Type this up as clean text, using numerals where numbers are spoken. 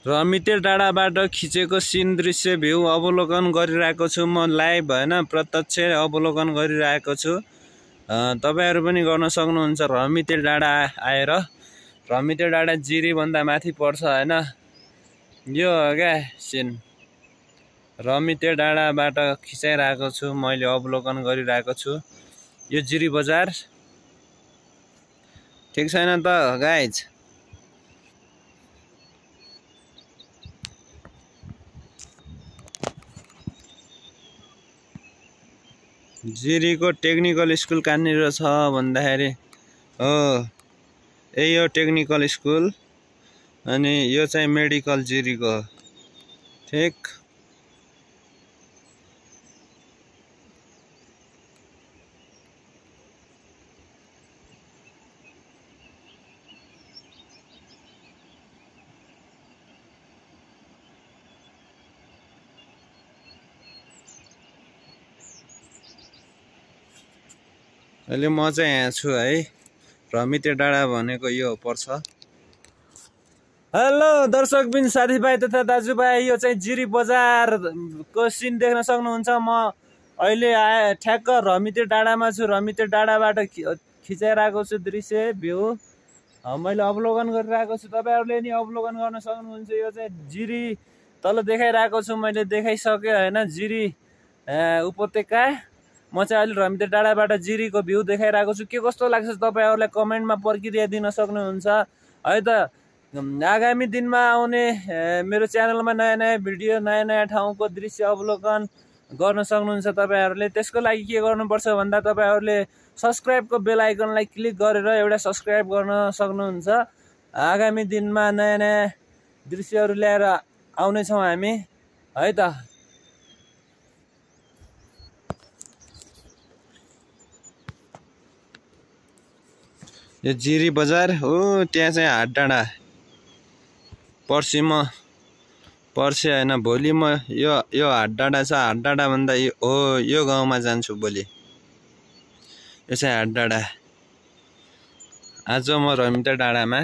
रमिते डाँडाबाट खिचेको सीन दृश्य भ्यू अवलोकन गरिरहेको छु म लाइभ हैन प्रत्यक्ष अवलोकन गरिरहेको छु। तपाईहरु पनि गर्न सक्नुहुन्छ रमिते डाँडा आएर। रमिते डाँडा जिरी भन्दा माथि पर्छ हैन। यो हो क्या सीन रमिते डाँडाबाट खिचाइरहेको छु मैले अवलोकन गरिरहेको छु। यो जिरी बजार ठीक छैन त गाइज। जिरीको टेक्निकल स्कुल कहाँनिर छ भन्दाखेरि हो यही हो टेक्निकल स्कुल अनि यो चाहिँ मेडिकल जिरीको ठीक। अहिले म चाहिँ यहाँ छु है। रमिते डाँडा भनेको यो पर्छ। हेलो दर्शकबिन साथीभाइ तथा दाजुभाइ, यो चाहिँ जिरी बजारको सिन देख्न सक्नुहुन्छ। म अहिले ठ्याक्क रमिते डाँडामा छु। रमिते डाँडाबाट खिचाइरहेको छु दृश्य भ्यू मैले अवलोकन गरिरहेको छु। तपाईहरुले नि अवलोकन गर्न सक्नुहुन्छ। यो चाहिँ जिरी तल देखाइरहेको छु मैले देखाइसके हैन जिरी उपत्यका। म चाहिँ अहिले रमिते डाँडाबाट जिरीको भ्यू देखाइरहेको छु। के कस्तो लाग्छ तपाईहरुलाई कमेन्टमा प्रतिक्रिया दिन सक्नुहुन्छ है त। आगामी दिनमा आउने मेरो च्यानलमा नयाँ नयाँ भिडियो नयाँ नयाँ ठाउँको दृश्य अवलोकन गर्न सक्नुहुन्छ तपाईहरुले। त्यसको लागि के गर्नुपर्छ भन्दा तपाईहरुले सब्स्क्राइबको बेल आइकनलाई क्लिक गरेर एउटा सब्स्क्राइब गर्न सक्नुहुन्छ। आगामी दिनमा नयाँ नयाँ दृश्यहरु ल्याएर आउने छौं हामी है त। यो जिरी बजार हो त्यहाँ चाहिँ हाट डाँडा पर्सि हैन भोलि म यो हाट डाँडा छ। हाट डाँडा भन्दा यो गाउँमा जान्छु भोलि। यो चाहिँ हाट डाँडा। आज म रमिते डाँडामा